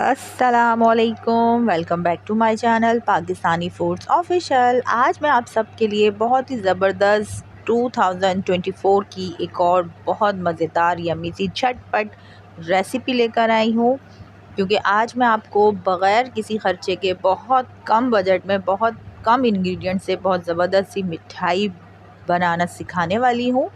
अस्सलामुअलैकुम, welcome back to my channel Pakistani foods official. आज मैं आप सबके लिए बहुत ही ज़बरदस्त 2024 की एक और बहुत मज़ेदार यम्मी सी झटपट रेसिपी लेकर आई हूँ, क्योंकि आज मैं आपको बग़ैर किसी ख़र्चे के बहुत कम बजट में बहुत कम इंग्रेडिएंट से बहुत ज़बरदस्त सी मिठाई बनाना सिखाने वाली हूँ,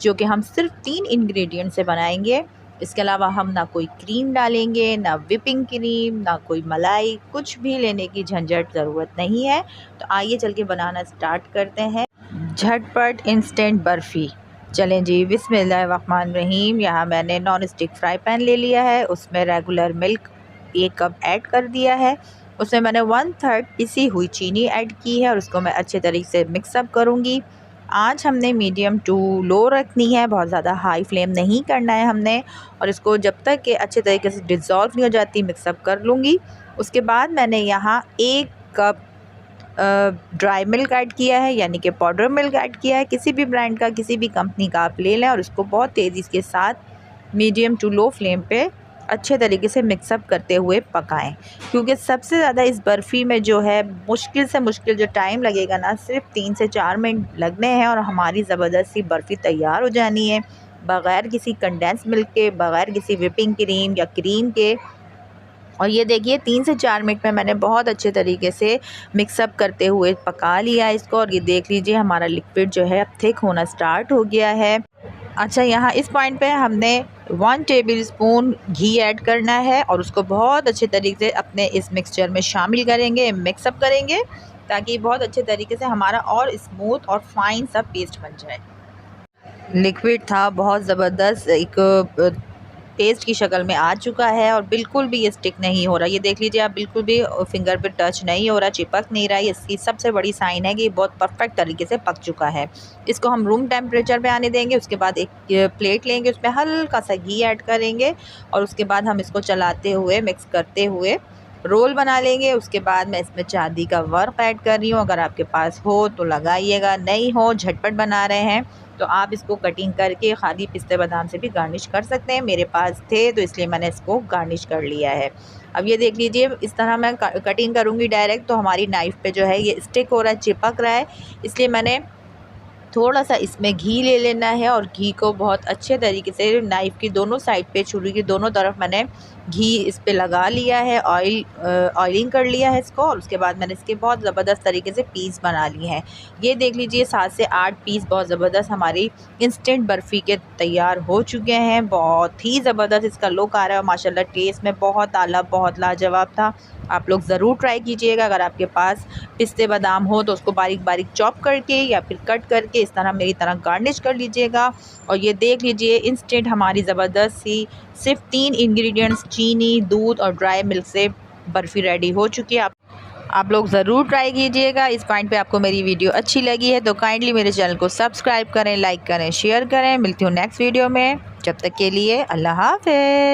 जो कि हम सिर्फ 3 इंग्रेडिएंट से बनाएंगे। इसके अलावा हम ना कोई क्रीम डालेंगे, ना विपिंग क्रीम, ना कोई मलाई, कुछ भी लेने की झंझट ज़रूरत नहीं है। तो आइए चल के बनाना स्टार्ट करते हैं झटपट इंस्टेंट बर्फ़ी। चलें जी, बिस्मिल्लाहिर्रहमानिर्रहीम। यहाँ मैंने नॉन स्टिक फ्राई पैन ले लिया है, उसमें रेगुलर मिल्क 1 कप ऐड कर दिया है। उसमें मैंने 1/3 पिसी हुई चीनी ऐड की है और उसको मैं अच्छे तरीके से मिक्सअप करूँगी। आँच हमने मीडियम टू लो रखनी है, बहुत ज़्यादा हाई फ्लेम नहीं करना है हमने। और इसको जब तक कि अच्छे तरीके से डिज़ोल्व नहीं हो जाती मिक्सअप कर लूँगी। उसके बाद मैंने यहाँ 1 कप ड्राई मिल्क ऐड किया है, यानी कि पाउडर मिल्क ऐड किया है। किसी भी ब्रांड का, किसी भी कंपनी का आप ले लें और इसको बहुत तेज़ी के साथ मीडियम टू लो फ्लेम पे अच्छे तरीके से मिक्सअप करते हुए पकाएं, क्योंकि सबसे ज़्यादा इस बर्फ़ी में जो है मुश्किल से मुश्किल जो टाइम लगेगा ना, सिर्फ 3 से 4 मिनट लगने हैं और हमारी ज़बरदस्त सी बर्फ़ी तैयार हो जानी है, बग़ैर किसी कंडेंस मिल्क के, बग़ैर किसी विपिंग क्रीम या क्रीम के। और ये देखिए 3 से 4 मिनट में मैंने बहुत अच्छे तरीके से मिक्सअप करते हुए पका लिया इसको। और ये देख लीजिए हमारा लिक्विड जो है अब थिक होना स्टार्ट हो गया है। अच्छा, यहाँ इस पॉइंट पे हमने 1 टेबलस्पून घी ऐड करना है और उसको बहुत अच्छे तरीके से अपने इस मिक्सचर में शामिल करेंगे, मिक्सअप करेंगे, ताकि बहुत अच्छे तरीके से हमारा और स्मूथ और फाइन सा पेस्ट बन जाए। लिक्विड था बहुत ज़बरदस्त एक पेस्ट की शक्ल में आ चुका है और बिल्कुल भी ये स्टिक नहीं हो रहा। ये देख लीजिए आप, बिल्कुल भी फिंगर पे टच नहीं हो रहा, चिपक नहीं रहा। इसकी सबसे बड़ी साइन है कि ये बहुत परफेक्ट तरीके से पक चुका है। इसको हम रूम टेम्परेचर पे आने देंगे। उसके बाद एक प्लेट लेंगे, उसमें हल्का सा घी ऐड करेंगे और उसके बाद हम इसको चलाते हुए मिक्स करते हुए रोल बना लेंगे। उसके बाद मैं इसमें चांदी का वर्क ऐड कर रही हूँ। अगर आपके पास हो तो लगाइएगा, नहीं हो झटपट बना रहे हैं तो आप इसको कटिंग करके खाली पिस्ते बादाम से भी गार्निश कर सकते हैं। मेरे पास थे तो इसलिए मैंने इसको गार्निश कर लिया है। अब ये देख लीजिए, इस तरह मैं कटिंग करूँगी डायरेक्ट तो हमारी नाइफ़ पे जो है ये स्टिक हो रहा है, चिपक रहा है। इसलिए मैंने थोड़ा सा इसमें घी ले लेना है और घी को बहुत अच्छे तरीके से नाइफ़ की दोनों साइड पे, छुरी की दोनों तरफ मैंने घी इस पे लगा लिया है, ऑयलिंग कर लिया है इसको। और उसके बाद मैंने इसके बहुत ज़बरदस्त तरीके से पीस बना लिए हैं। ये देख लीजिए 7 से 8 पीस बहुत ज़बरदस्त हमारी इंस्टेंट बर्फ़ी के तैयार हो चुके हैं। बहुत ही ज़बरदस्त इसका लुक आ रहा है, माशाल्लाह टेस्ट में बहुत आला, बहुत लाजवाब था। आप लोग ज़रूर ट्राई कीजिएगा। अगर आपके पास पिस्ते बादाम हो तो उसको बारीक बारीक चॉप करके या फिर कट करके इस तरह मेरी तरह गार्निश कर लीजिएगा। और ये देख लीजिए इंस्टेंट हमारी ज़बरदस्त सी सिर्फ 3 इंग्रेडिएंट्स चीनी, दूध और ड्राई मिल्क से बर्फ़ी रेडी हो चुकी है। आप लोग ज़रूर ट्राई कीजिएगा। इस पॉइंट पे आपको मेरी वीडियो अच्छी लगी है तो काइंडली मेरे चैनल को सब्सक्राइब करें, लाइक करें, शेयर करें। मिलती हूँ नेक्स्ट वीडियो में, जब तक के लिए अल्लाह हाफ़िज़।